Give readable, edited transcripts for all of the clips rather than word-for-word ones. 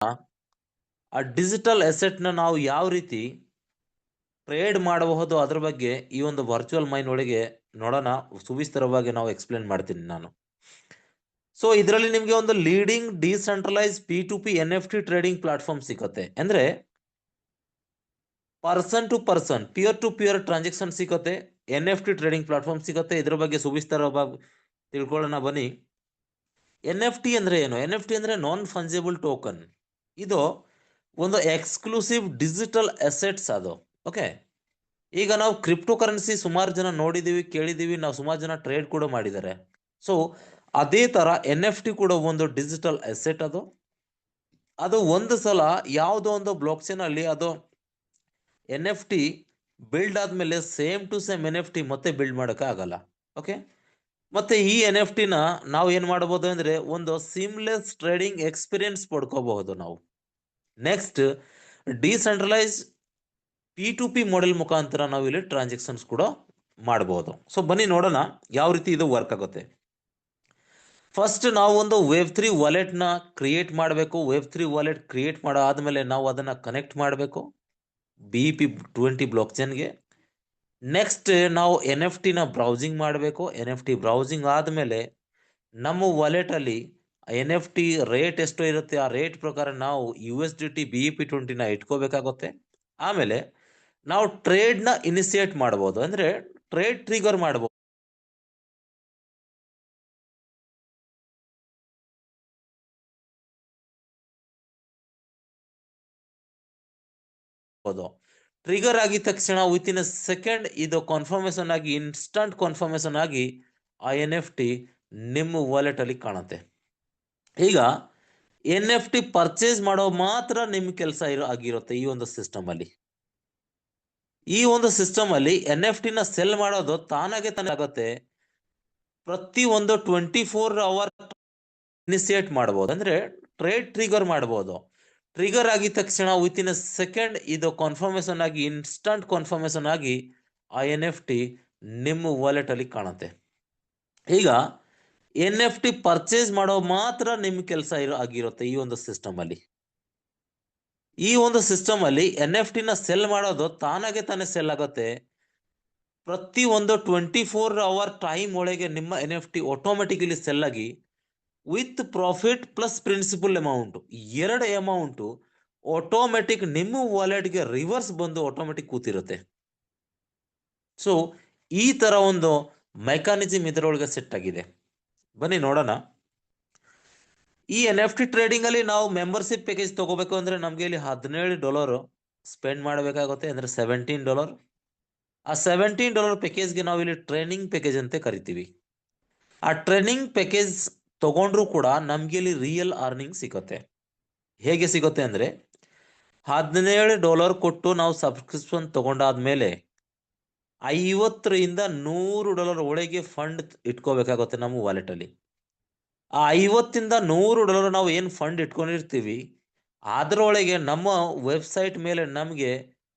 ಆ ಡಿಜಿಟಲ್ ಅಸೆಟ್ನ ನಾವು ಯಾವ ರೀತಿ ಟ್ರೇಡ್ ಮಾಡಬಹುದು ಅದ್ರ ಬಗ್ಗೆ ಈ ಒಂದು ವರ್ಚುವಲ್ ಮೈಂಡ್ ಒಳಗೆ ನೋಡೋಣ. ಸುವಿಸ್ತರವಾಗಿ ನಾವು ಎಕ್ಸ್ಪ್ಲೇನ್ ಮಾಡ್ತೀನಿ ನಾನು. ಸೊ ಇದರಲ್ಲಿ ನಿಮಗೆ ಒಂದು leading decentralise P2P NFT trading platform ಸಿಗುತ್ತೆ. ಅಂದ್ರೆ person to person, peer transaction ಸಿಗುತ್ತೆ, NFT ಟ್ರೇಡಿಂಗ್ ಪ್ಲಾಟ್ಫಾರ್ಮ್ ಸಿಗುತ್ತೆ. ಇದ್ರ ಬಗ್ಗೆ ಸುವಿಸ್ತರವಾಗಿ ತಿಳ್ಕೊಳ್ಳೋಣ ಬನ್ನಿ. NFT ಅಂದ್ರೆ ಏನು? NFT ಅಂದ್ರೆ ನಾನ್ ಫಂಜಿಬಲ್ ಟೋಕನ್. ಇದು ಒಂದು ಎಕ್ಸ್ಕ್ಲೂಸಿವ್ ಡಿಜಿಟಲ್ ಅಸೆಟ್ಸ್ ಅದು. ಓಕೆ, ಈಗ ನಾವು ಕ್ರಿಪ್ಟೋ ಕರೆನ್ಸಿ ಸುಮಾರು ಜನ ನೋಡಿದೀವಿ, ಕೇಳಿದೀವಿ, ನಾವು ಸುಮಾರು ಜನ ಟ್ರೇಡ್ ಕೂಡ ಮಾಡಿದ್ದಾರೆ. ಸೊ ಅದೇ ತರ NFT ಕೂಡ ಒಂದು ಡಿಜಿಟಲ್ ಅಸೆಟ್. ಅದು ಒಂದು ಸಲ ಯಾವುದೋ ಒಂದು ಬ್ಲಾಕ್ ಚೈನ್ ಅಲ್ಲಿ ಅದು NFT ಬಿಲ್ಡ್ ಆದ್ಮೇಲೆ ಸೇಮ್ ಟು ಸೇಮ್ NFT ಮತ್ತೆ ಬಿಲ್ಡ್ ಮಾಡೋಕೆ ಆಗಲ್ಲ. ಓಕೆ, ಮತ್ತೆ ಈ NFT ನ ನಾವು ಏನ್ ಮಾಡಬಹುದು ಅಂದ್ರೆ ಒಂದು ಸಿಮ್ಲೆಸ್ ಟ್ರೇಡಿಂಗ್ ಎಕ್ಸ್ಪೀರಿಯನ್ಸ್ ಪಡ್ಕೋಬಹುದು ನಾವು. ನೆಕ್ಸ್ಟ್, ಡಿಸೆಂಟ್ರಲೈಸ್ P2P ಮಾಡೆಲ್ ಮುಖಾಂತರ ನಾವು ಇಲ್ಲಿ ಟ್ರಾನ್ಸಾಕ್ಷನ್ಸ್ ಕೂಡ ಮಾಡಬಹುದು. ಸೊ ಬನ್ನಿ ನೋಡೋಣ ಯಾವ ರೀತಿ ಇದು ವರ್ಕ್ ಆಗುತ್ತೆ. ಫಸ್ಟ್ ನಾವು ಒಂದು Web3 ವಾಲೆಟ್ ನ ಕ್ರಿಯೇಟ್ ಮಾಡಬೇಕು. Web3 ವಾಲೆಟ್ ಕ್ರಿಯೇಟ್ ಮಾಡೋ ಆದ್ಮೇಲೆ ನಾವು ಅದನ್ನ ಕನೆಕ್ಟ್ ಮಾಡಬೇಕು BEP20 ಬ್ಲಾಕ್ ಚೈನ್ಗೆ. ನೆಕ್ಸ್ಟ್ ನಾವು NFT ನ ಬ್ರೌಸಿಂಗ್ ಮಾಡಬೇಕು. NFT ಬ್ರೌಸಿಂಗ್ ಆದ್ಮೇಲೆ ನಮ್ಮ ವಾಲೆಟ್ ಅಲ್ಲಿ NFT ರೇಟ್ ಎಷ್ಟು ಇರುತ್ತೆ ಆ ರೇಟ್ ಪ್ರಕಾರ ನಾವು USDT BEP20 ನ ಇಟ್ಕೋಬೇಕಾಗುತ್ತೆ. ಆಮೇಲೆ ನಾವು ಟ್ರೇಡ್ ನ ಇನಿಷಿಯೇಟ್ ಮಾಡಬಹುದು, ಅಂದ್ರೆ ಟ್ರೇಡ್ ಟ್ರಿಗರ್ ಮಾಡಬಹುದು. ಟ್ರಿಗರ್ ಆಗಿದ ತಕ್ಷಣ ವಿತಿನ್ ಸೆಕೆಂಡ್ ಇದು ಕನ್ಫರ್ಮೇಶನ್ ಆಗಿ, ಇನ್ಸ್ಟಂಟ್ ಕನ್ಫರ್ಮೇಶನ್ ಆಗಿ ಆ NFT ನಿಮ್ಮ ವಾಲೆಟ್ ಅಲ್ಲಿ ಕಾಣುತ್ತೆ. ಈಗ NFT ಪರ್ಚೇಸ್ ಮಾಡೋ ಮಾತ್ರ ನಿಮ್ಮ ಕೆಲಸ ಆಗಿರುತ್ತೆ ಈ ಒಂದು ಸಿಸ್ಟಮ್ ಅಲ್ಲಿ. ಈ ಒಂದು ಸಿಸ್ಟಮ್ ಅಲ್ಲಿ NFT ನ ಸೆಲ್ ಮಾಡೋದು ತಾನಾಗೆ ತಾನೇ ಆಗುತ್ತೆ. ಪ್ರತಿ ಒಂದು 24 ಅವರ್ ಇನಿಷಿಯೇಟ್ ಮಾಡಬಹುದು, ಅಂದ್ರೆ ಟ್ರೇಡ್ ಟ್ರಿಗರ್ ಮಾಡಬಹುದು. ಟ್ರಿಗರ್ ಆಗಿದ ತಕ್ಷಣ ವಿತಿನ್ ಸೆಕೆಂಡ್ ಇದು ಕನ್ಫರ್ಮೇಶನ್ ಆಗಿ, ಇನ್ಸ್ಟಂಟ್ ಕನ್ಫರ್ಮೇಶನ್ ಆಗಿ ಆ NFT ನಿಮ್ಮ ವಾಲೆಟ್ ಅಲ್ಲಿ ಕಾಣುತ್ತೆ. ಈಗ NFT ಪರ್ಚೇಸ್ ಮಾಡೋ ಮಾತ್ರ ನಿಮ್ಮ ಕೆಲಸ ಆಗಿರುತ್ತೆ ಈ ಒಂದು ಸಿಸ್ಟಮ್ ಅಲ್ಲಿ. ಈ ಒಂದು ಸಿಸ್ಟಮ್ ಅಲ್ಲಿ NFT ನ ಸೆಲ್ ಮಾಡೋದು ತಾನಾಗೆ ತಾನೇ ಸೆಲ್ ಆಗುತ್ತೆ. ಪ್ರತಿ ಒಂದು 24 ಅವರ್ ಟೈಮ್ ಒಳಗೆ ನಿಮ್ಮ NFT ಆಟೋಮೆಟಿಕಲಿ ಸೆಲ್ ಆಗಿ with profit plus principal amount, ಎರಡು ಅಮೌಂಟ್ ಆಟೋಮೆಟಿಕ್ ನಿಮ್ಮ ವಾಲೆಟ್ಗೆ ರಿವರ್ಸ್ ಬಂದು ಆಟೋಮೆಟಿಕ್ ಕೂತಿರುತ್ತೆ. ಸೊ ಈ ತರ ಒಂದು ಮೆಕ್ಯಾನಿಸಮ್ ಇದರೊಳಗೆ ಸೆಟ್ ಆಗಿದೆ. ಬನ್ನಿ ನೋಡೋಣ. ಈ NFT ಟ್ರೇಡಿಂಗ್ ಅಲ್ಲಿ ನಾವು ಮೆಂಬರ್ಶಿಪ್ ಪ್ಯಾಕೇಜ್ ತಗೋಬೇಕು ಅಂದ್ರೆ ನಮ್ಗೆ ಇಲ್ಲಿ $17 ಸ್ಪೆಂಡ್ ಮಾಡಬೇಕಾಗುತ್ತೆ, ಅಂದ್ರೆ $17. ಆ $17 ಪ್ಯಾಕೇಜ್ಗೆ ನಾವು ಇಲ್ಲಿ ಟ್ರೈನಿಂಗ್ ಪ್ಯಾಕೇಜ್ ಅಂತ ಕರಿತೀವಿ. ಆ ಟ್ರೈನಿಂಗ್ ಪ್ಯಾಕೇಜ್ ತಗೊಂಡ್ರು ಕೂಡ ನಮ್ಗೆ ಇಲ್ಲಿ ರಿಯಲ್ ಅರ್ನಿಂಗ್ ಸಿಗುತ್ತೆ. ಹೇಗೆ ಸಿಗುತ್ತೆ ಅಂದ್ರೆ $17 ಕೊಟ್ಟು ನಾವು ಸಬ್ಸ್ಕ್ರಿಪ್ಷನ್ ತಗೊಂಡಾದ್ಮೇಲೆ $50 ರಿಂದ $100 ಒಳಗೆ ಫಂಡ್ ಇಟ್ಕೋಬೇಕಾಗುತ್ತೆ ನಮ್ಮ ವಾಲೆಟ್ ಅಲ್ಲಿ. ಆ $50 ರಿಂದ $100 ನಾವು ಏನು ಫಂಡ್ ಇಟ್ಕೊಂಡಿರ್ತೀವಿ ಅದರೊಳಗೆ ನಮ್ಮ ವೆಬ್ಸೈಟ್ ಮೇಲೆ ನಮಗೆ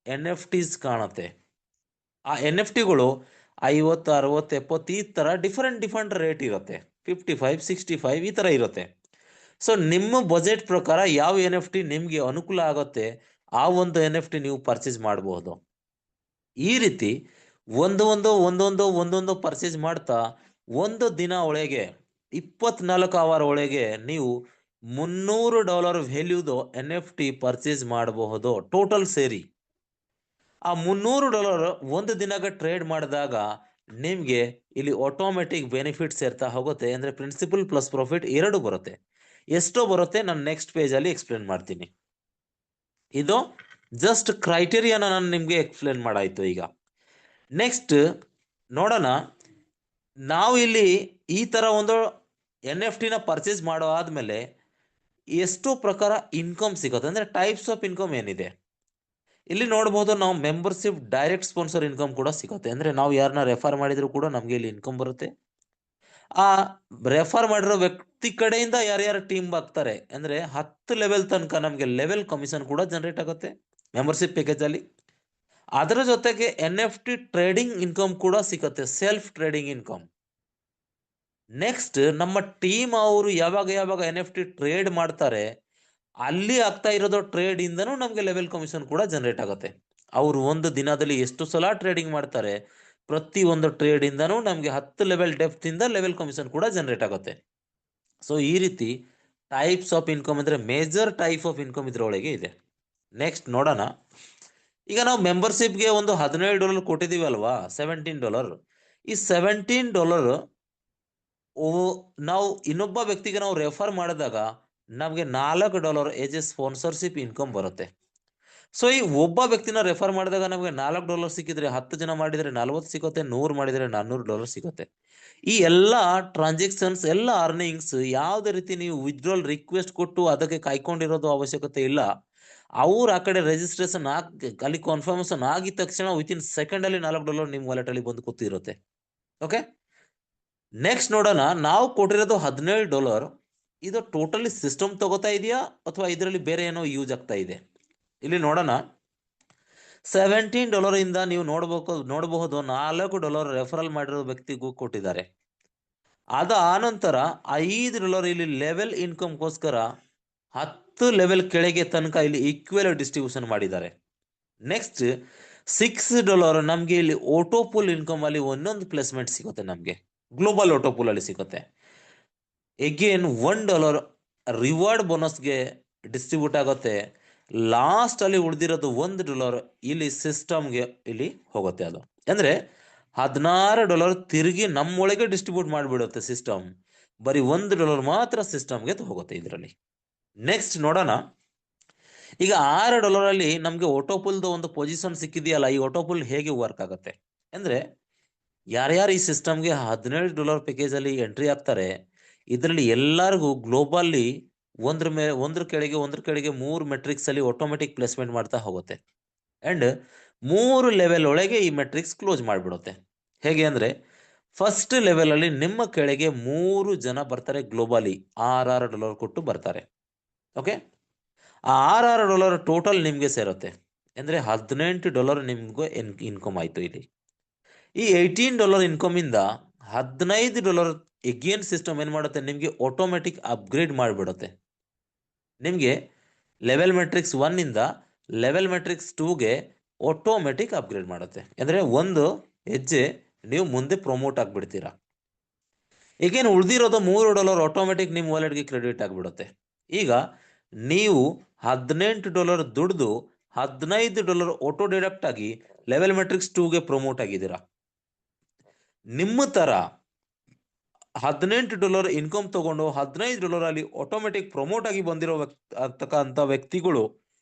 NFTs ಕಾಣುತ್ತೆ. ಆ NFTಗಳು 50, 60, 70 ಈ ತರ ಡಿಫರೆಂಟ್ ರೇಟ್ ಇರುತ್ತೆ. 55, 65 ಈ ತರ ಇರುತ್ತೆ. ಸೊ ನಿಮ್ಮ ಬಜೆಟ್ ಪ್ರಕಾರ ಯಾವ NFT ನಿಮ್ಗೆ ಅನುಕೂಲ ಆಗುತ್ತೆ ಆ ಒಂದು NFT ನೀವು ಪರ್ಚೇಸ್ ಮಾಡಬಹುದು. ಈ ರೀತಿ ಒಂದೊಂದು ಪರ್ಚೇಸ್ ಮಾಡ್ತಾ ಒಂದು ದಿನ ಒಳಗೆ 24 ಅವರ್ ಒಳಗೆ ನೀವು $300 ವ್ಯಾಲ್ಯೂದು NFT ಪರ್ಚೇಸ್ ಮಾಡಬಹುದು ಟೋಟಲ್ ಸೇರಿ. ಆ $300 ಒಂದು ದಿನಕ್ಕೆ ಟ್ರೇಡ್ ಮಾಡಿದಾಗ ನಿಮ್ಗೆ ಇಲ್ಲಿ ಆಟೋಮೆಟಿಕ್ ಬೆನಿಫಿಟ್ ಸೇರ್ತಾ ಹೋಗುತ್ತೆ. ಅಂದ್ರೆ ಪ್ರಿನ್ಸಿಪಲ್ ಪ್ಲಸ್ ಪ್ರಾಫಿಟ್ ಎರಡು ಬರುತ್ತೆ. ಎಷ್ಟೋ ಬರುತ್ತೆ ನಾನು ನೆಕ್ಸ್ಟ್ ಪೇಜ್ ಅಲ್ಲಿ ಎಕ್ಸ್ಪ್ಲೇನ್ ಮಾಡ್ತೀನಿ. ಇದು ಜಸ್ಟ್ ಕ್ರೈಟೇರಿಯಾನ ನಾನು ನಿಮ್ಗೆ ಎಕ್ಸ್ಪ್ಲೇನ್ ಮಾಡಾಯ್ತು. ಈಗ ನೆಕ್ಸ್ಟ್ ನೋಡೋಣ. ನಾವು ಇಲ್ಲಿ ಈ ತರ ಒಂದು NFT ನ ಪರ್ಚೇಸ್ ಮಾಡೋ ಆದ್ಮೇಲೆ ಎಷ್ಟು ಪ್ರಕಾರ ಇನ್ಕಮ್ ಸಿಗುತ್ತೆ, ಅಂದ್ರೆ ಟೈಪ್ಸ್ ಆಫ್ ಇನ್ಕಮ್ ಏನಿದೆ ಇಲ್ಲಿ ನೋಡಬಹುದು. ನಾವು ಮೆಂಬರ್ಶಿಪ್ ಡೈರೆಕ್ಟ್ ಸ್ಪಾನ್ಸರ್ ಇನ್ಕಮ್ ಕೂಡ ಸಿಗುತ್ತೆ, ಅಂದ್ರೆ ನಾವು ಯಾರನ್ನ ರೆಫರ್ ಮಾಡಿದ್ರು ಕೂಡ ನಮ್ಗೆ ಇಲ್ಲಿ ಇನ್ಕಮ್ ಬರುತ್ತೆ. ಆ ರೆಫರ್ ಮಾಡಿರೋ ವ್ಯಕ್ತಿ ಕಡೆಯಿಂದ ಯಾರ್ಯಾರು ಟೀಮ್ ಆಗ್ತಾರೆ ಅಂದ್ರೆ 10 ಲೆವೆಲ್ ತನಕ ನಮ್ಗೆ ಲೆವೆಲ್ ಕಮಿಷನ್ ಕೂಡ ಜನರೇಟ್ ಆಗುತ್ತೆ ಮೆಂಬರ್ಶಿಪ್ ಪ್ಯಾಕೇಜ್ ಅಲ್ಲಿ. ಅದರ ಜೊತೆಗೆ NFT ಟ್ರೇಡಿಂಗ್ ಇನ್ಕಮ್ ಕೂಡ ಸಿಗುತ್ತೆ, ಸೆಲ್ಫ್ ಟ್ರೇಡಿಂಗ್ ಇನ್ಕಮ್. ನೆಕ್ಸ್ಟ್ ನಮ್ಮ ಟೀಮ್ ಅವರು ಯಾವಾಗ NFT ಟ್ರೇಡ್ ಮಾಡ್ತಾರೆ ಅಲ್ಲಿ ಆಗ್ತಾ ಇರೋದು ಟ್ರೇಡ್ ಇಂದನೂ ನಮಗೆ ಲೆವೆಲ್ ಕಮಿಷನ್ ಕೂಡ ಜನರೇಟ್ ಆಗುತ್ತೆ. ಅವರು ಒಂದು ದಿನದಲ್ಲಿ ಎಷ್ಟು ಸಲ ಟ್ರೇಡಿಂಗ್ ಮಾಡ್ತಾರೆ, ಪ್ರತಿ ಒಂದು ಟ್ರೇಡ್ ಇಂದನೂ ನಮಗೆ 10 ಲೆವೆಲ್ ಡೆಪ್ತ್ ಇಂದ ಲೆವೆಲ್ ಕಮಿಷನ್ ಕೂಡ ಜನರೇಟ್ ಆಗುತ್ತೆ. ಸೊ ಈ ರೀತಿ ಟೈಪ್ಸ್ ಆಫ್ ಇನ್ಕಮ್ ಅಂದ್ರೆ ಮೇಜರ್ ಟೈಪ್ ಆಫ್ ಇನ್ಕಮ್ ಇದ್ರೊಳಗೆ ಇದೆ. ನೆಕ್ಸ್ಟ್ ನೋಡೋಣ. ಈಗ ನಾವು ಮೆಂಬರ್ಶಿಪ್ಗೆ ಒಂದು $17 ಕೊಟ್ಟಿದ್ದೀವಿ ಅಲ್ವಾ, $17. ಈ $17 ನಾವು ಇನ್ನೊಬ್ಬ ವ್ಯಕ್ತಿಗೆ ನಾವು ರೆಫರ್ ಮಾಡಿದಾಗ ನಮಗೆ $4 ಎಸ್ ಎ ಸ್ಪಾನ್ಸರ್ಶಿಪ್ ಇನ್ಕಮ್ ಬರುತ್ತೆ. ಸೊ ಈ ಒಬ್ಬ ವ್ಯಕ್ತಿನ ರೆಫರ್ ಮಾಡಿದಾಗ ನಮಗೆ $4 ಸಿಕ್ಕಿದ್ರೆ 10 ಜನ ಮಾಡಿದರೆ 40 ಸಿಗುತ್ತೆ, 100 ಮಾಡಿದರೆ $400 ಸಿಗುತ್ತೆ. ಈ ಎಲ್ಲ ಟ್ರಾನ್ಸಾಕ್ಷನ್ಸ್, ಎಲ್ಲ ಅರ್ನಿಂಗ್ಸ್ ಯಾವುದೇ ರೀತಿ ನೀವು ವಿತ್ಡ್ರಾಲ್ ರಿಕ್ವೆಸ್ಟ್ ಕೊಟ್ಟು ಅದಕ್ಕೆ ಕಾಯ್ಕೊಂಡಿರೋದು ಅವಶ್ಯಕತೆ ಇಲ್ಲ. ಅವ್ರು ಆ ಕಡೆ ರಿಜಿಸ್ಟ್ರೇಷನ್ ಅಲ್ಲಿ ಕನ್ಫರ್ಮೇಶನ್ ಆಗಿದ ತಕ್ಷಣ ವಿತಿನ್ ಸೆಕೆಂಡ್ ಅಲ್ಲಿ $4 ನಿಮ್ಮ ವಾಲೆಟ್ ಅಲ್ಲಿ ಬಂದು ಕೂತಿರುತ್ತೆ. ಓಕೆ, ನೆಕ್ಸ್ಟ್ ನೋಡೋಣ. ನಾವು ಕೊಟ್ಟಿರೋದು $17. ಇದು ಟೋಟಲಿ ಸಿಸ್ಟಮ್ ತಗೋತಾ ಇದೆಯಾ ಅಥವಾ ಇದರಲ್ಲಿ ಬೇರೆ ಏನೋ ಯೂಸ್ ಆಗ್ತಾ ಇದೆ? ಇಲ್ಲಿ ನೋಡೋಣ. $17 ಇಂದ ನೀವು ನೋಡಬಹುದು $4 ರೆಫರಲ್ ಮಾಡಿರೋ ವ್ಯಕ್ತಿಗೂ ಕೊಟ್ಟಿದ್ದಾರೆ. ಅದ ಆನಂತರ $5 ಇಲ್ಲಿ ಲೆವೆಲ್ ಇನ್ಕಮ್ಗೋಸ್ಕರ 10 ಲೆವೆಲ್ ಕೆಳಗೆ ತನಕ ಇಲ್ಲಿ ಈಕ್ವಲ್ ಡಿಸ್ಟ್ರಿಬ್ಯೂಷನ್ ಮಾಡಿದ್ದಾರೆ. ನೆಕ್ಸ್ಟ್ $6 ನಮಗೆ ಇಲ್ಲಿ ಆಟೋಪೂಲ್ ಇನ್ಕಮ್ ಅಲ್ಲಿ ಒಂದೊಂದು ಪ್ಲೇಸ್ಮೆಂಟ್ ಸಿಗುತ್ತೆ, ನಮಗೆ ಗ್ಲೋಬಲ್ ಆಟೋಪೂಲ್ ಅಲ್ಲಿ ಸಿಗುತ್ತೆ. ಎಗೇನ್ $1 ರಿವಾರ್ಡ್ ಬೋನಸ್ಗೆ ಡಿಸ್ಟ್ರಿಬ್ಯೂಟ್ ಆಗುತ್ತೆ. ಲಾಸ್ಟ್ ಅಲ್ಲಿ ಉಳಿದಿರೋದು $1 ಇಲ್ಲಿ ಸಿಸ್ಟಮ್ಗೆ ಇಲ್ಲಿ ಹೋಗುತ್ತೆ. ಅದು ಅಂದ್ರೆ $16 ತಿರುಗಿ ನಮ್ಮೊಳಗೆ ಡಿಸ್ಟ್ರಿಬ್ಯೂಟ್ ಮಾಡಿಬಿಡುತ್ತೆ ಸಿಸ್ಟಮ್. ಬರೀ $1 ಮಾತ್ರ ಸಿಸ್ಟಮ್ಗೆ ಹೋಗುತ್ತೆ ಇದರಲ್ಲಿ. ನೆಕ್ಸ್ಟ್ ನೋಡೋಣ. ಈಗ $6 ಅಲ್ಲಿ ನಮಗೆ ಆಟೋಪುಲ್ದು ಒಂದು ಪೊಸಿಷನ್ ಸಿಕ್ಕಿದೆಯಲ್ಲ, ಈ ಆಟೋಪುಲ್ ಹೇಗೆ ವರ್ಕ್ ಆಗುತ್ತೆ ಅಂದ್ರೆ, ಯಾರ್ಯಾರು ಈ ಸಿಸ್ಟಮ್ಗೆ $17 ಪ್ಯಾಕೇಜ್ ಅಲ್ಲಿ ಎಂಟ್ರಿ ಆಗ್ತಾರೆ, ಇದರಲ್ಲಿ ಎಲ್ಲರಿಗೂ ಗ್ಲೋಬಲ್ಲಿ ಒಂದ್ರ ಕೆಳಗೆ 3 ಮೆಟ್ರಿಕ್ಸ್ ಅಲ್ಲಿ ಆಟೋಮೆಟಿಕ್ ಪ್ಲೇಸ್ಮೆಂಟ್ ಮಾಡ್ತಾ ಹೋಗುತ್ತೆ. ಅಂಡ್ 3 ಲೆವೆಲ್ ಒಳಗೆ ಈ ಮೆಟ್ರಿಕ್ಸ್ ಕ್ಲೋಸ್ ಮಾಡಿಬಿಡುತ್ತೆ. ಹೇಗೆ ಅಂದ್ರೆ, ಫಸ್ಟ್ ಲೆವೆಲ್ ಅಲ್ಲಿ ನಿಮ್ಮ ಕೆಳಗೆ 3 ಜನ ಬರ್ತಾರೆ, ಗ್ಲೋಬಲಿ $6 ಕೊಟ್ಟು ಬರ್ತಾರೆ. ಓಕೆ, ಆ $6 ಟೋಟಲ್ ನಿಮ್ಗೆ ಸೇರುತ್ತೆ. ಅಂದ್ರೆ $18 ನಿಮ್ಗೆ ಇನ್ಕಮ್ ಆಯ್ತು. ಇಲ್ಲಿ ಈ $18 ಇನ್ಕಮ್ ಇಂದ $15 ಎಗೇನ್ ಸಿಸ್ಟಮ್ ಏನ್ ಮಾಡುತ್ತೆ, ನಿಮ್ಗೆ ಆಟೋಮೆಟಿಕ್ ಅಪ್ಗ್ರೇಡ್ ಮಾಡಿಬಿಡುತ್ತೆ. ನಿಮ್ಗೆ ಲೆವೆಲ್ ಮೆಟ್ರಿಕ್ಸ್ 1 ಇಂದ ಲೆವೆಲ್ ಮೆಟ್ರಿಕ್ಸ್ 2ಗೆ ಆಟೋಮೆಟಿಕ್ ಅಪ್ಗ್ರೇಡ್ ಮಾಡುತ್ತೆ. ಅಂದ್ರೆ ಒಂದು ಹೆಜ್ಜೆ ನೀವು ಮುಂದೆ ಪ್ರಮೋಟ್ ಆಗ್ಬಿಡ್ತೀರಾ. ಈಗೇನು ಉಳಿದಿರೋದು $3 ಆಟೋಮೆಟಿಕ್ ನಿಮ್ಮ ವಾಲೆಟ್ಗೆ ಕ್ರೆಡಿಟ್ ಆಗಿಬಿಡುತ್ತೆ. ಈಗ ನೀವು $18 ದುಡ್ದು $15 ಆಟೋ ಡಿಡಕ್ಟ್ ಆಗಿ ಲೆವೆಲ್ ಮೆಟ್ರಿಕ್ಸ್ 2ಗೆ ಪ್ರಮೋಟ್ ಆಗಿದ್ದೀರಾ. ನಿಮ್ಮ ತರ $18 ಇನ್ಕಮ್ ತಗೊಂಡು $15 ಅಲ್ಲಿ ಆಟೋಮೆಟಿಕ್ ಪ್ರಮೋಟ್ ಆಗಿ ಬಂದಿರೋ ಅಂತಕ್ಕಂಥ ವ್ಯಕ್ತಿಗಳು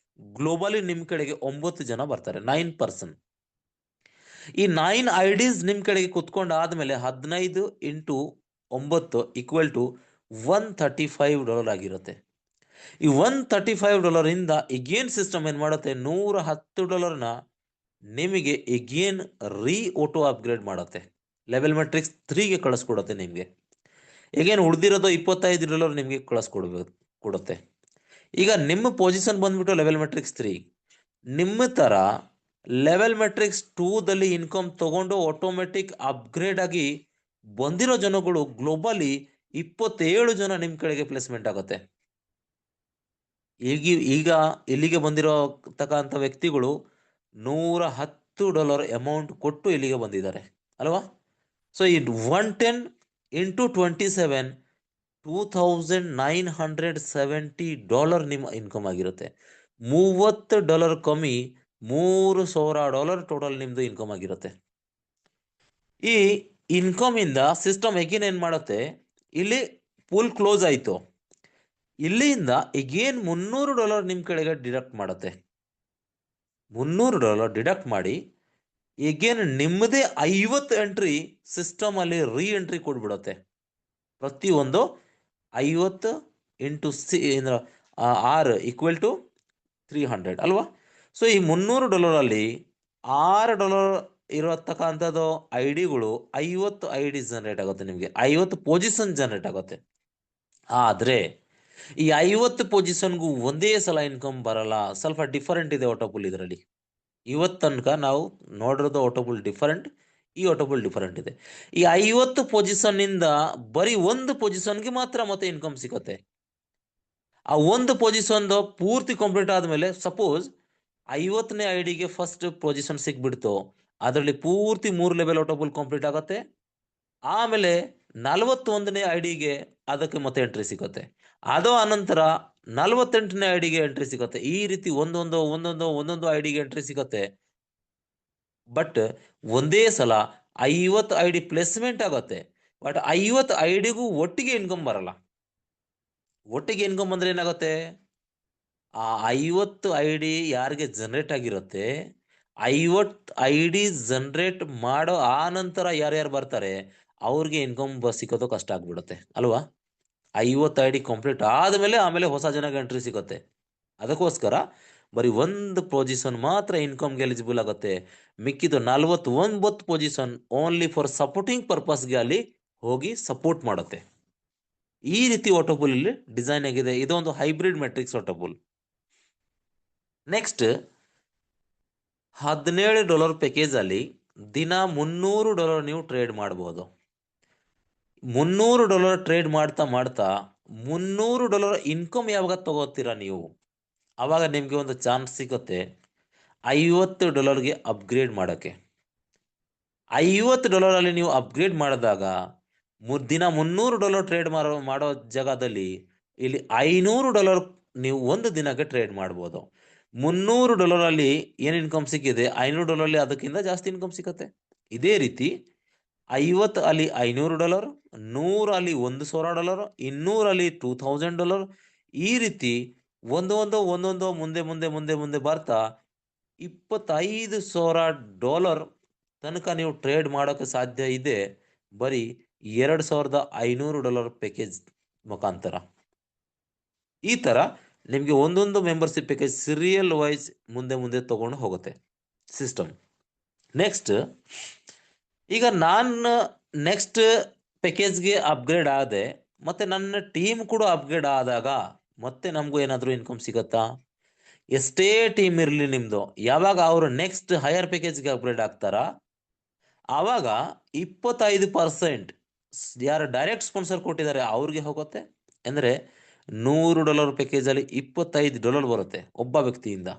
ಗ್ಲೋಬಲಿ ನಿಮ್ ಕಡೆಗೆ 9 ಜನ ಬರ್ತಾರೆ, 9 ಪರ್ಸನ್. ಈ 9 ಐಡಿಸ್ ನಿಮ್ ಕಡೆಗೆ ಕುತ್ಕೊಂಡು ಆದ್ಮೇಲೆ 15 ಇಂಟು 9 ಈಕ್ವಲ್ ಟು $135 ಆಗಿರುತ್ತೆ. ಈ $135 ಇಂದ ಎಗೇನ್ ಸಿಸ್ಟಮ್ ಏನ್ ಮಾಡುತ್ತೆ, $110 ನಿಮಗೆ ಎಗೇನ್ ಆಟೋ ಅಪ್ಗ್ರೇಡ್ ಮಾಡುತ್ತೆ, ಲೆವೆಲ್ ಮೆಟ್ರಿಕ್ಸ್ 3ಗೆ ಕಳಿಸ್ಕೊಡುತ್ತೆ. ನಿಮಗೆ ಎಗೇನ್ ಉಳಿದಿರೋದು $25 ನಿಮಗೆ ಕೊಡುತ್ತೆ. ಈಗ ನಿಮ್ಮ ಪೊಸಿಷನ್ ಬಂದ್ಬಿಟ್ಟು ಲೆವೆಲ್ ಮೆಟ್ರಿಕ್ಸ್ 3. ನಿಮ್ಮ ತರ ಲೆವೆಲ್ ಮೆಟ್ರಿಕ್ಸ್ 2ದಲ್ಲಿ ಇನ್ಕಮ್ ತಗೊಂಡು ಆಟೋಮೆಟಿಕ್ ಅಪ್ಗ್ರೇಡ್ ಆಗಿ ಬಂದಿರೋ ಜನಗಳು ಗ್ಲೋಬಲಿ 27 ಜನ ನಿಮ್ ಕಡೆಗೆ ಪ್ಲೇಸ್ಮೆಂಟ್ ಆಗುತ್ತೆ. ಈಗ ಇಲ್ಲಿಗೆ ಬಂದಿರೋತಕ್ಕಂಥ ವ್ಯಕ್ತಿಗಳು $110 ಅಮೌಂಟ್ ಕೊಟ್ಟು ಇಲ್ಲಿಗೆ ಬಂದಿದ್ದಾರೆ ಅಲ್ವಾ. ಸೊ ಈ 110 ಇಂಟು 27 $2,970 ನಿಮ್ಮ ಇನ್ಕಮ್ ಆಗಿರುತ್ತೆ. $30 ಕಮ್ಮಿ $3,000 ಟೋಟಲ್ ನಿಮ್ದು ಇನ್ಕಮ್ ಆಗಿರುತ್ತೆ. ಈ ಇನ್ಕಮ್ ಇಂದ ಸಿಸ್ಟಮ್ ಎಗೇನ್ ಏನ್ ಮಾಡುತ್ತೆ, ಇಲ್ಲಿ ಪೂಲ್ ಕ್ಲೋಸ್ ಆಯ್ತು, ಇಲ್ಲಿಂದ ಎಗೇನ್ $300 ನಿಮ್ ಕಡೆಗೆ ಡಿಡಕ್ಟ್ ಮಾಡುತ್ತೆ. $300 ಡಿಡಕ್ಟ್ ಮಾಡಿ ಎಗೇನ್ ನಿಮ್ಮದೇ 50 ಎಂಟ್ರಿ ಸಿಸ್ಟಮ್ ಅಲ್ಲಿ ರೀ ಎಂಟ್ರಿ ಕೊಡ್ಬಿಡುತ್ತೆ. ಪ್ರತಿಯೊಂದು 50 ಇಂಟು 6 ಈಕ್ವಲ್ ಟು 300 ಅಲ್ವಾ. ಸೊ ಈ $300 ಅಲ್ಲಿ $6 ಇರತಕ್ಕಂಥದ್ದು ಐಡಿಗಳು 50 ಐಡಿ ಜನರೇಟ್ ಆಗುತ್ತೆ, ನಿಮಗೆ 50 ಪೊಸಿಷನ್ ಜನರೇಟ್ ಆಗುತ್ತೆ. ಆದ್ರೆ ಈ 50 ಪೊಸಿಷನ್ಗೂ ಒಂದೇ ಸಲ ಇನ್ಕಮ್ ಬರಲ್ಲ, ಸ್ವಲ್ಪ ಡಿಫರೆಂಟ್ ಇದೆ ಆಟೋಪುಲ್ ಇದರಲ್ಲಿ. ಇವತ್ತು ತನಕ ನಾವು ನೋಡಿರೋದು ಆಟೋಪುಲ್ ಡಿಫರೆಂಟ್, ಈ ಆಟೋಪುಲ್ ಡಿಫರೆಂಟ್ ಇದೆ. ಈ 50 ಪೊಸಿಷನ್ ಇಂದ ಬರೀ ಒಂದು ಪೊಸಿಷನ್ಗೆ ಮಾತ್ರ ಮತ್ತೆ ಇನ್ಕಮ್ ಸಿಗುತ್ತೆ. ಆ ಒಂದು ಪೊಸಿಷನ್ ಪೂರ್ತಿ ಕಂಪ್ಲೀಟ್ ಆದ್ಮೇಲೆ ಸಪೋಸ್ 50ನೇ ಐಡಿಗೆ ಫಸ್ಟ್ ಪೊಸಿಷನ್ ಸಿಕ್ಬಿಡ್ತು, ಅದರಲ್ಲಿ ಪೂರ್ತಿ 3 ಲೆವೆಲ್ ಆಟೋಬಲ್ ಕಂಪ್ಲೀಟ್ ಆಗುತ್ತೆ. ಆಮೇಲೆ 41ನೇ ಐಡಿಗೆ ಅದಕ್ಕೆ ಮತ್ತೆ ಎಂಟ್ರಿ ಸಿಗುತ್ತೆ. ಅದು ಅನಂತರ 48ನೇ ಐಡಿಗೆ ಎಂಟ್ರಿ ಸಿಗುತ್ತೆ. ಈ ರೀತಿ ಒಂದೊಂದು ಐಡಿಗೆ ಎಂಟ್ರಿ ಸಿಗುತ್ತೆ. ಬಟ್ ಒಂದೇ ಸಲ 50 ಐಡಿ ಪ್ಲೇಸ್ಮೆಂಟ್ ಆಗುತ್ತೆ. ಬಟ್ 50 ಐಡಿಗೂ ಒಟ್ಟಿಗೆ ಇನ್ಕಮ್ ಬರಲ್ಲ. ಒಟ್ಟಿಗೆ ಇನ್ಕಮ್ ಬಂದ್ರೆ ಏನಾಗುತ್ತೆ, ಆ 50 ಐಡಿ ಯಾರಿಗೆ ಜನರೇಟ್ ಆಗಿರುತ್ತೆ, 50 ಐಡಿ ಜನರೇಟ್ ಮಾಡೋ ಆ ನಂತರ ಯಾರ್ಯಾರು ಬರ್ತಾರೆ ಅವ್ರಿಗೆ ಇನ್ಕಮ್ ಸಿಕ್ಕೋದು ಕಷ್ಟ ಆಗ್ಬಿಡುತ್ತೆ ಅಲ್ವಾ. 50 ಐಡಿ ಕಂಪ್ಲೀಟ್ ಆದ್ಮೇಲೆ ಆಮೇಲೆ ಹೊಸ ಜನಕ್ಕೆ ಎಂಟ್ರಿ ಸಿಗುತ್ತೆ. ಅದಕ್ಕೋಸ್ಕರ ಬರೀ ಒಂದು ಪೊಸಿಷನ್ ಮಾತ್ರ ಇನ್ಕಮ್ಗೆ ಎಲಿಜಿಬಲ್ ಆಗುತ್ತೆ. ಮಿಕ್ಕಿದ್ದು 49 ಪೊಸಿಷನ್ ಓನ್ಲಿ ಫಾರ್ ಸಪೋರ್ಟಿಂಗ್ ಪರ್ಪಸ್ಗೆ ಅಲ್ಲಿ ಹೋಗಿ ಸಪೋರ್ಟ್ ಮಾಡುತ್ತೆ. ಈ ರೀತಿ ಆಟೋಪುಲ್ ಇಲ್ಲಿ ಡಿಸೈನ್ ಆಗಿದೆ. ಇದೊಂದು ಹೈಬ್ರಿಡ್ ಮೆಟ್ರಿಕ್ಸ್ ಆಟೋಪುಲ್. ನೆಕ್ಸ್ಟ್, $17 ಪ್ಯಾಕೇಜ್ ಅಲ್ಲಿ ದಿನ $300 ನೀವು ಟ್ರೇಡ್ ಮಾಡಬಹುದು. $300 ಟ್ರೇಡ್ ಮಾಡ್ತಾ ಮಾಡ್ತಾ $300 ಇನ್ಕಮ್ ಯಾವಾಗ ತಗೋತೀರಾ ನೀವು, ಅವಾಗ ನಿಮಗೆ ಒಂದು ಚಾನ್ಸ್ ಸಿಗುತ್ತೆ $50ಗೆ ಅಪ್ಗ್ರೇಡ್ ಮಾಡೋಕ್ಕೆ. $50 ಅಲ್ಲಿ ನೀವು ಅಪ್ಗ್ರೇಡ್ ಮಾಡಿದಾಗ ದಿನ $300 ಟ್ರೇಡ್ ಮಾಡೋ ಜಾಗದಲ್ಲಿ ಇಲ್ಲಿ $500 ನೀವು ಒಂದು ದಿನಕ್ಕೆ ಟ್ರೇಡ್ ಮಾಡ್ಬೋದು. $300 ಅಲ್ಲಿ ಏನು ಇನ್ಕಮ್ ಸಿಕ್ಕಿದೆ, $500 ಅಲ್ಲಿ ಅದಕ್ಕಿಂತ ಜಾಸ್ತಿ ಇನ್ಕಮ್ ಸಿಗುತ್ತೆ. ಇದೇ ರೀತಿ 50 ಅಲ್ಲಿ $500, 100 ಅಲ್ಲಿ $1,000, 200 ಅಲ್ಲಿ $2,000. ಈ ರೀತಿ ಒಂದೊಂದು ಮುಂದೆ ಬರ್ತಾ $25,000 ತನಕ ನೀವು ಟ್ರೇಡ್ ಮಾಡೋಕ್ಕೆ ಸಾಧ್ಯ ಇದೆ ಬರೀ $2,500 ಪ್ಯಾಕೇಜ್ ಮುಖಾಂತರ. ಈ ತರ ನಿಮಗೆ ಒಂದೊಂದು ಮೆಂಬರ್ಶಿಪ್ ಪ್ಯಾಕೇಜ್ ಸೀರಿಯಲ್ ವೈಸ್ ಮುಂದೆ ತಗೊಂಡು ಹೋಗುತ್ತೆ ಸಿಸ್ಟಮ್. ನೆಕ್ಸ್ಟ್, ಈಗ ನಾನು ನೆಕ್ಸ್ಟ್ ಪ್ಯಾಕೇಜ್ಗೆ ಅಪ್ಗ್ರೇಡ್ ಆದೆ, ಮತ್ತೆ ನನ್ನ ಟೀಮ್ ಕೂಡ ಅಪ್ಗ್ರೇಡ್ ಆದಾಗ ಮತ್ತೆ ನಮಗೂ ಏನಾದರೂ ಇನ್ಕಮ್ ಸಿಗುತ್ತಾ? ಎಷ್ಟೇ ಟೀಮ್ ಇರಲಿ ನಿಮ್ದು, ಯಾವಾಗ ಅವರು ನೆಕ್ಸ್ಟ್ ಹೈಯರ್ ಪ್ಯಾಕೇಜ್ಗೆ ಅಪ್ಗ್ರೇಡ್ ಆಗ್ತಾರಾ ಆವಾಗ 25% ಯಾರು ಡೈರೆಕ್ಟ್ ಸ್ಪಾನ್ಸರ್ ಕೊಟ್ಟಿದ್ದಾರೆ ಅವ್ರಿಗೆ ಹೋಗುತ್ತೆ. ಅಂದರೆ $100 ಪ್ಯಾಕೇಜಲ್ಲಿ $25 ಬರುತ್ತೆ ಒಬ್ಬ ವ್ಯಕ್ತಿಯಿಂದ.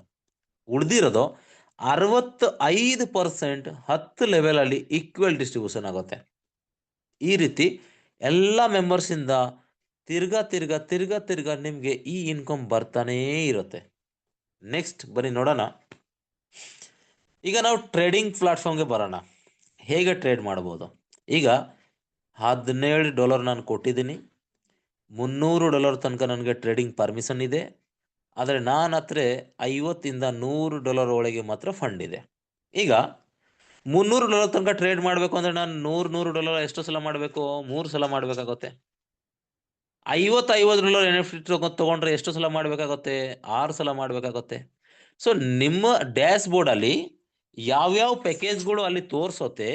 ಉಳಿದಿರೋದು 65% 10 ಲೆವೆಲಲ್ಲಿ ಈಕ್ವಲ್ ಡಿಸ್ಟ್ರಿಬ್ಯೂಷನ್ ಆಗುತ್ತೆ. ಈ ರೀತಿ ಎಲ್ಲ ಮೆಂಬರ್ಸಿಂದ ತಿರ್ಗಾ ನಿಮಗೆ ಈ ಇನ್ಕಮ್ ಬರ್ತಾನೇ ಇರುತ್ತೆ. ನೆಕ್ಸ್ಟ್ ಬನ್ನಿ ನೋಡೋಣ. ಈಗ ನಾವು ಟ್ರೇಡಿಂಗ್ ಪ್ಲಾಟ್ಫಾರ್ಮ್ಗೆ ಬರೋಣ. ಹೇಗೆ ಟ್ರೇಡ್ ಮಾಡ್ಬೋದು? ಈಗ $17 ನಾನು ಕೊಟ್ಟಿದ್ದೀನಿ, $300 ತನಕ ನನಗೆ ಟ್ರೇಡಿಂಗ್ ಪರ್ಮಿಷನ್ ಇದೆ. ಆದರೆ ನಾನು ಹತ್ರ $50 ಇಂದ $100 ಒಳಗೆ ಮಾತ್ರ ಫಂಡ್ ಇದೆ. ಈಗ $300 ತನಕ ಟ್ರೇಡ್ ಮಾಡಬೇಕು ಅಂದರೆ ನಾನು $100 ಎಷ್ಟು ಸಲ ಮಾಡಬೇಕು? 3 ಸಲ ಮಾಡಬೇಕಾಗುತ್ತೆ. $50 NFT ತಗೊಂಡ್ರೆ ಎಷ್ಟು ಸಲ ಮಾಡಬೇಕಾಗುತ್ತೆ? 6 ಸಲ ಮಾಡಬೇಕಾಗುತ್ತೆ. ಸೊ ನಿಮ್ಮ ಡ್ಯಾಶ್ ಬೋರ್ಡಲ್ಲಿ ಯಾವ್ಯಾವ ಪ್ಯಾಕೇಜ್ಗಳು ಅಲ್ಲಿ ತೋರಿಸುತ್ತೆ,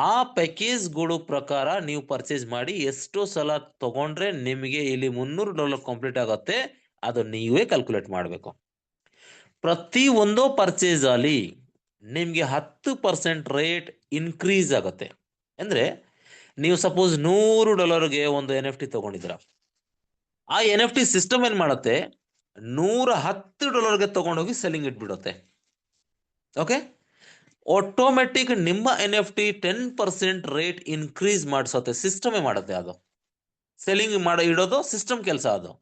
ಆ ಪ್ಯಾಕೇಜ್ಗಳು ಪ್ರಕಾರ ನೀವು ಪರ್ಚೇಸ್ ಮಾಡಿ ಎಷ್ಟು ಸಲ ತಗೊಂಡ್ರೆ ನಿಮಗೆ ಇಲ್ಲಿ $300 ಕಂಪ್ಲೀಟ್ ಆಗುತ್ತೆ ಅದು ನೀವೇ ಕ್ಯಾಲ್ಕುಲೇಟ್ ಮಾಡಬೇಕು. ಪ್ರತಿ ಒಂದು ಪರ್ಚೇಸ್ ಅಲ್ಲಿ ನಿಮಗೆ 10% ರೇಟ್ ಇನ್ಕ್ರೀಸ್ ಆಗುತ್ತೆ. ಅಂದ್ರೆ ನೀವು ಸಪೋಸ್ $100ಗೆ ಒಂದು NFT ತಗೊಂಡಿದ್ದೀರಾ, ಆ NFT ಸಿಸ್ಟಮ್ ಏನ್ ಮಾಡುತ್ತೆ, $110ಗೆ ತಗೊಂಡೋಗಿ ಸೆಲ್ಲಿಂಗ್ ಇಟ್ಬಿಡುತ್ತೆ. ಓಕೆ, ಆಟೋಮೆಟಿಕ್ ನಿಮ್ಮ NFT 10% ರೇಟ್ ಇನ್ಕ್ರೀಸ್ ಮಾಡಿಸುತ್ತೆ. ಸಿಸ್ಟಮೇ ಮಾಡುತ್ತೆ, ಅದು ಸೆಲ್ಲಿಂಗ್ ಇಡೋದು ಸಿಸ್ಟಮ್ ಕೆಲಸ ಅದು.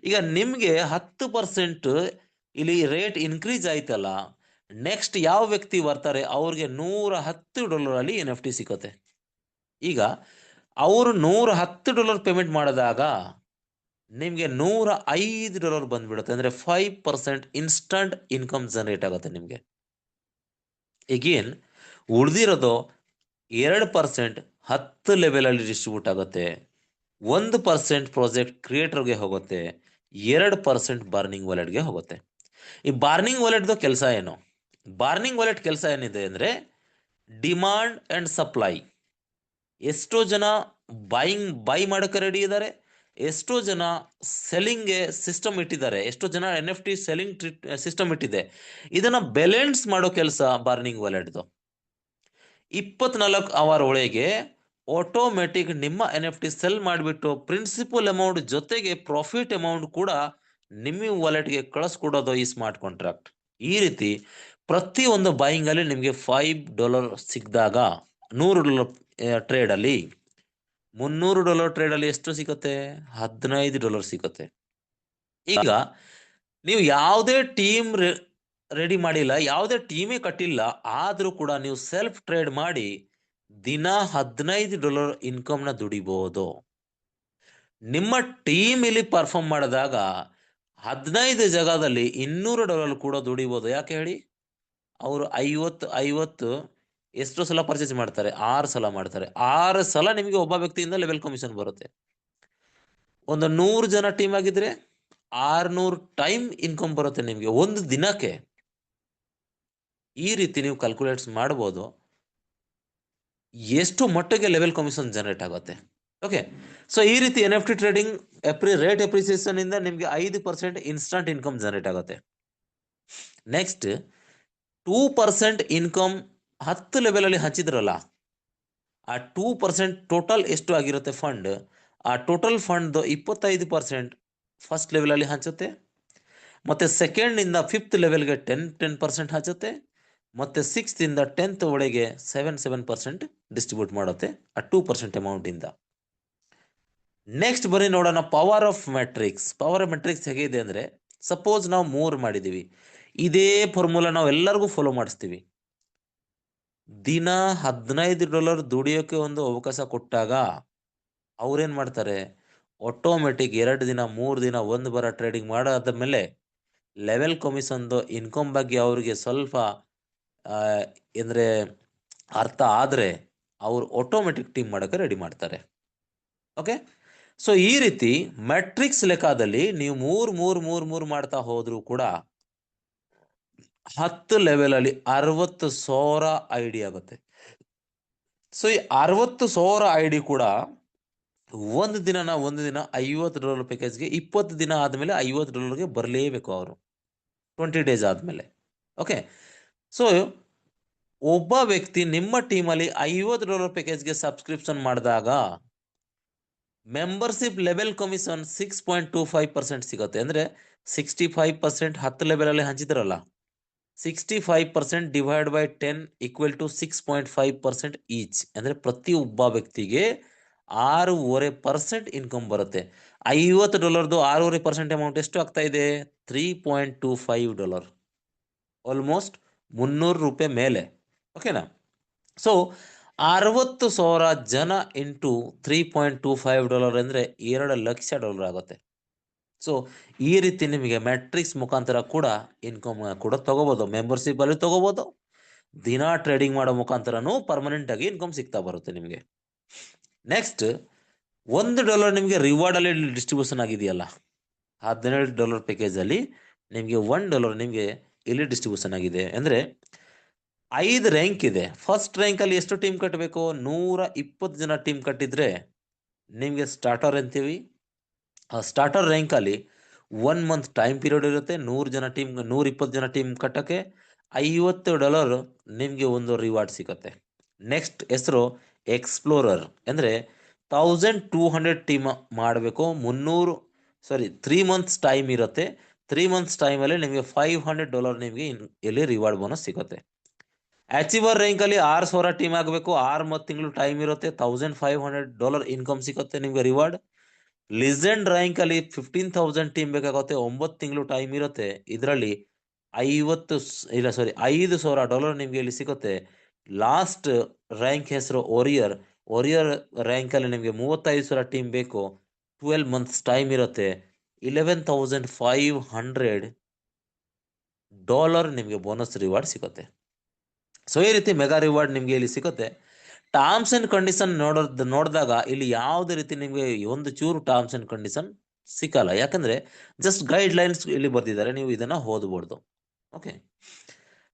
ಈಗ ನಿಮ್ಗೆ 10% ಇಲ್ಲಿ ರೇಟ್ ಇನ್ಕ್ರೀಸ್ ಆಯ್ತಲ್ಲ, ನೆಕ್ಸ್ಟ್ ಯಾವ ವ್ಯಕ್ತಿ ಬರ್ತಾರೆ ಅವ್ರಿಗೆ $110 ಅಲ್ಲಿ NFT ಸಿಗುತ್ತೆ. ಈಗ ಅವರು $110 ಪೇಮೆಂಟ್ ಮಾಡಿದಾಗ ನಿಮ್ಗೆ $105 ಬಂದ್ಬಿಡುತ್ತೆ. ಅಂದ್ರೆ 5% ಇನ್ಸ್ಟಂಟ್ ಇನ್ಕಮ್ ಜನರೇಟ್ ಆಗುತ್ತೆ ನಿಮ್ಗೆ. ಎಗೇನ್ ಉಳಿದಿರೋದು 2% 10 ಲೆವೆಲ್ ಅಲ್ಲಿ ಡಿಸ್ಟ್ರಿಬ್ಯೂಟ್ ಆಗುತ್ತೆ, 1% ಪ್ರಾಜೆಕ್ಟ್ ಕ್ರಿಯೇಟರ್ಗೆ ಹೋಗುತ್ತೆ, 2% ಬಾರ್ನಿಂಗ್ ವಾಲೆಟ್ಗೆ ಹೋಗುತ್ತೆ. ಈ ಬಾರ್ನಿಂಗ್ ವಾಲೆಟ್ದು ಕೆಲಸ ಏನು? ಬಾರ್ನಿಂಗ್ ವಾಲೆಟ್ ಕೆಲಸ ಏನಿದೆ ಅಂದ್ರೆ ಡಿಮಾಂಡ್ ಅಂಡ್ ಸಪ್ಲೈ. ಎಷ್ಟೋ ಜನ ಬೈ ಮಾಡೋಕೆ ರೆಡಿ ಇದ್ದಾರೆ, ಎಷ್ಟೋ ಜನ ಸೆಲ್ಲಿಂಗ್ಗೆ ಸಿಸ್ಟಮ್ ಇಟ್ಟಿದ್ದಾರೆ, ಎಷ್ಟೋ ಜನ NFT ಸೆಲ್ಲಿಂಗ್ ಸಿಸ್ಟಮ್ ಇಟ್ಟಿದೆ. ಇದನ್ನ ಬ್ಯಾಲೆನ್ಸ್ ಮಾಡೋ ಕೆಲಸ ಬಾರ್ನಿಂಗ್ ವಾಲೆಟ್ದು. 24 ಅವರ್ ಒಳಗೆ ಆಟೋಮೆಟಿಕ್ ನಿಮ್ಮ NFT ಸೆಲ್ ಮಾಡಿಬಿಟ್ಟು ಪ್ರಿನ್ಸಿಪಲ್ ಅಮೌಂಟ್ ಜೊತೆಗೆ ಪ್ರಾಫಿಟ್ ಅಮೌಂಟ್ ಕೂಡ ನಿಮ್ಮ ವಾಲೆಟ್ಗೆ ಕಳಿಸ್ಕೊಡೋದು ಈ ಸ್ಮಾರ್ಟ್ ಕಾಂಟ್ರಾಕ್ಟ್. ಈ ರೀತಿ ಪ್ರತಿ ಒಂದು ಬೈಯಿಂಗ್ ಅಲ್ಲಿ ನಿಮಗೆ $5 ಸಿಕ್ಕಿದಾಗ $100 ಟ್ರೇಡ್ ಅಲ್ಲಿ $300 ಟ್ರೇಡ್ ಅಲ್ಲಿ ಎಷ್ಟು ಸಿಗುತ್ತೆ? $15 ಸಿಗುತ್ತೆ. ಈಗ ನೀವು ಯಾವುದೇ ಟೀಮ್ ರೆಡಿ ಮಾಡಿಲ್ಲ, ಯಾವುದೇ ಟೀಮೇ ಕಟ್ಟಿಲ್ಲ, ಆದ್ರೂ ಕೂಡ ನೀವು ಸೆಲ್ಫ್ ಟ್ರೇಡ್ ಮಾಡಿ ದಿನ $15 ಇನ್ಕಮ್ ನ ದುಡಿಬಹುದು. ನಿಮ್ಮ ಟೀಮ್ ಇಲ್ಲಿ ಪರ್ಫಾರ್ಮ್ ಮಾಡಿದಾಗ 15 ಜಾಗದಲ್ಲಿ $200 ಕೂಡ ದುಡಿಬಹುದು. ಯಾಕೆ ಹೇಳಿ? ಅವರು 50 ಎಷ್ಟು ಸಲ ಪರ್ಚೇಸ್ ಮಾಡ್ತಾರೆ? 6 ಸಲ ಮಾಡ್ತಾರೆ. 6 ಸಲ ನಿಮಗೆ ಒಬ್ಬ ವ್ಯಕ್ತಿಯಿಂದ ಲೆವೆಲ್ ಕಮಿಷನ್ ಬರುತ್ತೆ. ಒಂದು 100 ಜನ ಟೀಮ್ ಆಗಿದ್ರೆ 600 ಟೈಮ್ ಇನ್ಕಮ್ ಬರುತ್ತೆ ನಿಮಗೆ ಒಂದು ದಿನಕ್ಕೆ. ಈ ರೀತಿ ನೀವು ಕ್ಯಾಲ್ಕುಲೇಟ್ಸ್ ಮಾಡಬಹುದು ಎಷ್ಟು ಮಟ್ಟಿಗೆ ಲೆವೆಲ್ ಕಮಿಷನ್ ಜನರೇಟ್ ಆಗುತ್ತೆ. ಓಕೆ, ಸೊ ಈ ರೀತಿ NFT ಟ್ರೇಡಿಂಗ್ ರೇಟ್ ಅಪ್ರಿಸಿಯೇಷನ್ ಇಂದ ನಿಮಗೆ 5% ಇನ್ಸ್ಟಂಟ್ ಇನ್ಕಮ್ ಜನರೇಟ್ ಆಗುತ್ತೆ. ನೆಕ್ಸ್ಟ್ 2% ಇನ್ಕಮ್ 10 ಲೆವೆಲ್ ಅಲ್ಲಿ ಹಂಚಿದ್ರಲ್ಲ, ಆ 2% ಟೋಟಲ್ ಎಷ್ಟು ಆಗಿರುತ್ತೆ ಫಂಡ್, ಆ ಟೋಟಲ್ ಫಂಡ್ 25% ಫಸ್ಟ್ ಲೆವೆಲ್ ಅಲ್ಲಿ ಹಂಚುತ್ತೆ, ಮತ್ತೆ ಸೆಕೆಂಡ್ ಇಂದ 5th ಲೆವೆಲ್ಗೆ 10% ಹಂಚುತ್ತೆ, ಮತ್ತೆ 6th ಇಂದ 10th ಒಳಗೆ 7% ಡಿಸ್ಟ್ರಿಬ್ಯೂಟ್ ಮಾಡುತ್ತೆ ಆ 2% ಅಮೌಂಟ್ ಇಂದ. ನೆಕ್ಸ್ಟ್ ಬನ್ನಿ ನೋಡೋಣ power of matrix. Power of matrix ಹೇಗಿದೆ ಅಂದ್ರೆ, ಸಪೋಸ್ ನಾವು 3 ಮಾಡಿದೀವಿ, ಇದೇ ಫಾರ್ಮುಲಾ ನಾವು ಎಲ್ಲರಿಗೂ ಫಾಲೋ ಮಾಡಿಸ್ತೀವಿ. ದಿನ $15 ದುಡಿಯೋಕೆ ಒಂದು ಅವಕಾಶ ಕೊಟ್ಟಾಗ ಅವ್ರೇನ್ ಮಾಡ್ತಾರೆ, ಆಟೋಮೆಟಿಕ್ 2 ದಿನ 3 ದಿನ 1 ಬರ ಟ್ರೇಡಿಂಗ್ ಮಾಡಾದ ಮೇಲೆ ಲೆವೆಲ್ ಕಮಿಷನ್ದು ಇನ್ಕಮ್ ಬಗ್ಗೆ ಅವ್ರಿಗೆ ಸ್ವಲ್ಪ ಅಂದ್ರೆ ಅರ್ಥ ಆದ್ರೆ ಅವ್ರು ಆಟೋಮೆಟಿಕ್ ಟೀಮ್ ಮಾಡೋಕೆ ರೆಡಿ ಮಾಡ್ತಾರೆ. ಓಕೆ, ಸೊ ಈ ರೀತಿ ಮ್ಯಾಟ್ರಿಕ್ಸ್ ಲೆಕ್ಕದಲ್ಲಿ ನೀವು 3 ಮಾಡ್ತಾ ಹೋದ್ರು ಕೂಡ 10 ಲೆವೆಲ್ ಅಲ್ಲಿ 60,000 ID ಆಗುತ್ತೆ. ಸೊ ಈ 60,000 ID ಕೂಡ ಒಂದು ದಿನ $50 ಪ್ಯಾಕೇಜ್ಗೆ 20 ದಿನ ಆದ್ಮೇಲೆ $50ಗೆ ಬರಲೇಬೇಕು ಅವರು, 20 ಡೇಸ್ ಆದ್ಮೇಲೆ. ಓಕೆ, ಸೊ ಒಬ್ಬ ವ್ಯಕ್ತಿ ನಿಮ್ಮ ಟೀಮಲ್ಲಿ $50 ಪ್ಯಾಕೇಜ್ಗೆ ಸಬ್ಸ್ಕ್ರಿಪ್ಷನ್ ಮಾಡಿದಾಗ ಮೆಂಬರ್ಶಿಪ್ ಲೆವೆಲ್ ಕಮಿಷನ್ 6.25% ಸಿಗುತ್ತೆ. ಅಂದ್ರೆ 65% 10 ಲೆವೆಲ್ ಅಲ್ಲಿ ಹಂಚಿದ್ರಲ್ಲ, 65% divide by 10 equal to 6.5% each. ಅಂದ್ರೆ ಪ್ರತಿ ಒಬ್ಬ ವ್ಯಕ್ತಿಗೆ 6.5% ಇನ್ಕಮ್ ಬರುತ್ತೆ. $50 6.5% ಅಮೌಂಟ್ ಎಷ್ಟು ಆಗ್ತಾ ಇದೆ? $3.25, ಆಲ್ಮೋಸ್ಟ್ $300 ಮೇಲೆ. ಓಕೆನಾ? ಸೊ 60,000 ಜನ ಇಂಟು $3.25 ಅಂದ್ರೆ $2 ಲಕ್ಷ ಆಗುತ್ತೆ. ಸೊ ಈ ರೀತಿ ನಿಮಗೆ ಮ್ಯಾಟ್ರಿಕ್ಸ್ ಮುಖಾಂತರ ಕೂಡ ಇನ್ಕಮ್ ಕೂಡ ತಗೋಬಹುದು, ಮೆಂಬರ್ಶಿಪ್ ಅಲ್ಲಿ ತಗೋಬಹುದು, ದಿನ ಟ್ರೇಡಿಂಗ್ ಮಾಡೋ ಮುಖಾಂತರನೂ ಪರ್ಮನೆಂಟ್ ಆಗಿ ಇನ್ಕಮ್ ಸಿಗ್ತಾ ಬರುತ್ತೆ ನಿಮಗೆ. ನೆಕ್ಸ್ಟ್ $1 ನಿಮಗೆ ರಿವಾರ್ಡ್ ಅಲ್ಲಿ ಡಿಸ್ಟ್ರಿಬ್ಯೂಷನ್ ಆಗಿದೆಯಲ್ಲ, $17 ಪ್ಯಾಕೇಜ್ ಅಲ್ಲಿ ನಿಮಗೆ $1 ನಿಮಗೆ ಇಲ್ಲಿ ಡಿಸ್ಟ್ರಿಬ್ಯೂಷನ್ ಆಗಿದೆ. ಅಂದ್ರೆ 5 ರ್ಯಾಂಕ್ ಇದೆ. ಫಸ್ಟ್ ರ್ಯಾಂಕ್ ಅಲ್ಲಿ ಎಷ್ಟು ಟೀಮ್ ಕಟ್ಟಬೇಕು? 120 ಜನ ಟೀಮ್ ಕಟ್ಟಿದ್ರೆ ನಿಮಗೆ ಸ್ಟಾರ್ಟರ್ ಅಂತೀವಿ. ಆ ಸ್ಟಾರ್ಟರ್ ರ್ಯಾಂಕ್ ಅಲ್ಲಿ 1 ಮಂತ್ ಟೈಮ್ ಪೀರಿಯಡ್ ಇರುತ್ತೆ. 120 ಜನ ಟೀಮ್ ಕಟ್ಟಕ್ಕೆ $50 ನಿಮ್ಗೆ ಒಂದು ರಿವಾರ್ಡ್ ಸಿಗುತ್ತೆ. ನೆಕ್ಸ್ಟ್ ಹೆಸರು ಎಕ್ಸ್ಪ್ಲೋರರ್. ಅಂದ್ರೆ 1200 ಟೀಮ್ ಮಾಡಬೇಕು. 3 ಮಂತ್ಸ್ ಟೈಮ್ ಇರುತ್ತೆ. 3 ಮಂತ್ಸ್ ಟೈಮ್ ಅಲ್ಲಿ ನಿಮಗೆ $500 ನಿಮಗೆ ಇಲ್ಲಿ ರಿವಾರ್ಡ್ ಬೋನಸ್ ಸಿಗುತ್ತೆ. ಅಚೀವರ್ ರ್ಯಾಂಕ್ ಅಲ್ಲಿ 6,000 ಟೀಮ್ ಆಗಬೇಕು. 6 ತಿಂಗಳು ಟೈಮ್ ಇರುತ್ತೆ. $1,500 ಇನ್ಕಮ್ ಸಿಗುತ್ತೆ ನಿಮ್ಗೆ ರಿವಾರ್ಡ್. ಲಿಜೆಂಡ್ ರ್ಯಾಂಕ್ ಅಲ್ಲಿ 15,000 ಟೀಮ್ ಬೇಕಾಗುತ್ತೆ. 9 ತಿಂಗಳು ಟೈಮ್ ಇರುತ್ತೆ. ಇದರಲ್ಲಿ $5,000 ನಿಮ್ಗೆ ಇಲ್ಲಿ ಸಿಗುತ್ತೆ. ಲಾಸ್ಟ್ ರ್ಯಾಂಕ್ ಹೆಸರು ಓರಿಯರ್. ರ್ಯಾಂಕ್ ಅಲ್ಲಿ ನಿಮಗೆ 35,000 ಟೀಮ್ ಬೇಕು. 12 ಮಂತ್ಸ್ ಟೈಮ್ ಇರುತ್ತೆ. $11,500 ನಿಮಗೆ ಬೋನಸ್ ರಿವಾರ್ಡ್ ಸಿಗುತ್ತೆ. ಸೊ ಈ ರೀತಿ ಮೆಗಾ ರಿವಾರ್ಡ್ ನಿಮ್ಗೆ ಇಲ್ಲಿ ಸಿಗುತ್ತೆ. ಟರ್ಮ್ಸ್ ಅಂಡ್ ಕಂಡೀಷನ್ ನೋಡಿದಾಗ ಇಲ್ಲಿ ಯಾವುದೇ ರೀತಿ ನಿಮಗೆ ಒಂದು ಚೂರು ಟರ್ಮ್ಸ್ ಅಂಡ್ ಕಂಡೀಷನ್ ಸಿಕ್ಕಲ್ಲ. ಯಾಕಂದ್ರೆ ಜಸ್ಟ್ ಗೈಡ್ ಲೈನ್ಸ್ ಇಲ್ಲಿ ಬರ್ದಿದ್ದಾರೆ, ನೀವು ಇದನ್ನ ಓದಬಹುದು. ಓಕೆ,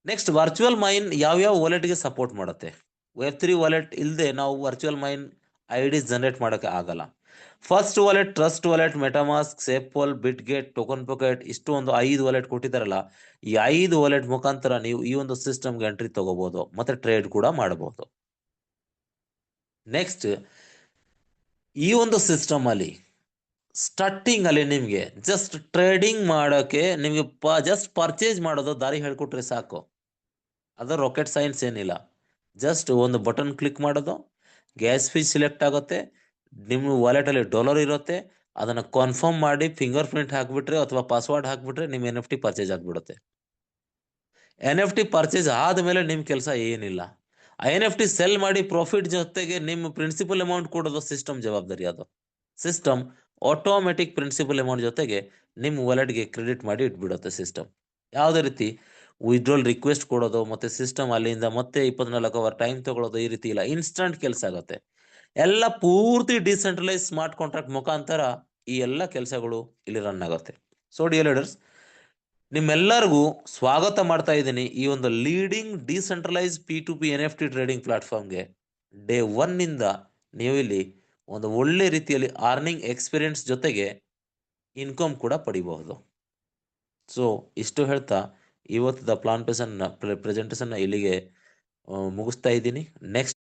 ನೆಕ್ಸ್ಟ್ ವರ್ಚುವಲ್ ಮೈನ್ ಯಾವ್ಯಾವ ವಾಲೆಟ್ಗೆ ಸಪೋರ್ಟ್ ಮಾಡುತ್ತೆ? Web3 ವಾಲೆಟ್ ಇಲ್ಲದೆ ನಾವು ವರ್ಚುವಲ್ ಮೈನ್ ಐಡಿ ಜನರೇಟ್ ಮಾಡೋಕೆ ಆಗಲ್ಲ. First wallet trust wallet, MetaMask, SafePal, Bitget, Token Pocket, ಇಷ್ಟು ಒಂದು 5 ವಾಲೆಟ್ ಕೊಟ್ಟಿದ್ದಾರಲ್ಲ, ಈ 5 ವಾಲೆಟ್ ಮುಖಾಂತರ ನೀವು ಈ ಒಂದು ಸಿಸ್ಟಮ್ಗೆ ಎಂಟ್ರಿ ತಗೋಬಹುದು ಮತ್ತೆ ಟ್ರೇಡ್ ಕೂಡ ಮಾಡಬಹುದು. ನೆಕ್ಸ್ಟ್, ಈ ಒಂದು ಸಿಸ್ಟಮ್ ಅಲ್ಲಿ ಸ್ಟಾರ್ಟಿಂಗ್ ಅಲ್ಲಿ ನಿಮಗೆ ಜಸ್ಟ್ ಟ್ರೇಡಿಂಗ್ ಮಾಡೋಕೆ ನಿಮಗೆ ಜಸ್ಟ್ ಪರ್ಚೇಸ್ ಮಾಡೋದು ದಾರಿ ಹೇಳ್ಕೊಟ್ರೆ ಸಾಕು. ಅದು ರಾಕೆಟ್ ಸೈನ್ಸ್ ಏನಿಲ್ಲ. ಜಸ್ಟ್ ಒಂದು ಬಟನ್ ಕ್ಲಿಕ್ ಮಾಡೋದು, ಗ್ಯಾಸ್ ಫೀಸ್ ಸಿಲೆಕ್ಟ್ ಆಗುತ್ತೆ, ನಿಮ್ಮ ವಾಲೆಟಲ್ಲಿ ಡಾಲರ್ ಇರುತ್ತೆ, ಅದನ್ನು ಕನ್ಫರ್ಮ್ ಮಾಡಿ ಫಿಂಗರ್ ಪ್ರಿಂಟ್ ಹಾಕ್ಬಿಟ್ರೆ ಅಥವಾ ಪಾಸ್ವರ್ಡ್ ಹಾಕ್ಬಿಟ್ರೆ ನಿಮ್ಮ NFT ಪರ್ಚೇಸ್ ಆಗಿಬಿಡುತ್ತೆ. NFT ಪರ್ಚೇಸ್ ಆದಮೇಲೆ ನಿಮ್ಮ ಕೆಲಸ ಏನಿಲ್ಲ. NFT ಸೆಲ್ ಮಾಡಿ ಪ್ರಾಫಿಟ್ ಜೊತೆಗೆ ನಿಮ್ಮ ಪ್ರಿನ್ಸಿಪಲ್ ಅಮೌಂಟ್ ಕೊಡೋದು ಸಿಸ್ಟಮ್ ಜವಾಬ್ದಾರಿ. ಅದು ಸಿಸ್ಟಮ್ ಆಟೋಮೆಟಿಕ್ ಪ್ರಿನ್ಸಿಪಲ್ ಅಮೌಂಟ್ ಜೊತೆಗೆ ನಿಮ್ಮ ವಾಲೆಟ್ಗೆ ಕ್ರೆಡಿಟ್ ಮಾಡಿ ಇಟ್ಬಿಡುತ್ತೆ ಸಿಸ್ಟಮ್. ಯಾವುದೇ ರೀತಿ ವಿಡ್ರಾಲ್ ರಿಕ್ವೆಸ್ಟ್ ಕೊಡೋದು ಮತ್ತೆ ಸಿಸ್ಟಮ್ ಅಲ್ಲಿಂದ ಮತ್ತೆ 24 ಅವರ್ ಟೈಮ್ ತಗೊಳ್ಳೋದು ಈ ರೀತಿ ಇಲ್ಲ. ಇನ್ಸ್ಟಂಟ್ ಕೆಲಸ ಆಗುತ್ತೆ. ಎಲ್ಲ ಪೂರ್ತಿ ಡಿಸೆಂಟ್ರಲೈಸ್ ಸ್ಮಾರ್ಟ್ ಕಾಂಟ್ರಾಕ್ಟ್ ಮುಖಾಂತರ ಈ ಎಲ್ಲ ಕೆಲಸಗಳು ಇಲ್ಲಿ ರನ್ ಆಗುತ್ತೆ. ಸೊ ಡಿಯರ್ ಲೀಡರ್ಸ್, ನಿಮ್ಮೆಲ್ಲರಿಗೂ ಸ್ವಾಗತ ಮಾಡ್ತಾ ಇದ್ದೀನಿ ಈ ಒಂದು leading decentralise P2P NFT trading ಪ್ಲಾಟ್ಫಾರ್ಮ್ಗೆ. ಡೇ 1 ಇಂದ ನೀವು ಇಲ್ಲಿ ಒಂದು ಒಳ್ಳೆ ರೀತಿಯಲ್ಲಿ ಅರ್ನಿಂಗ್ ಎಕ್ಸ್ಪೀರಿಯನ್ಸ್ ಜೊತೆಗೆ ಇನ್ಕಮ್ ಕೂಡ ಪಡಿಬಹುದು. ಸೊ ಇಷ್ಟು ಹೇಳ್ತಾ ಇವತ್ತದ ಪ್ರೆಸೆಂಟೇಷನ್ ಇಲ್ಲಿಗೆ ಮುಗಿಸ್ತಾ ಇದ್ದೀನಿ. ನೆಕ್ಸ್ಟ್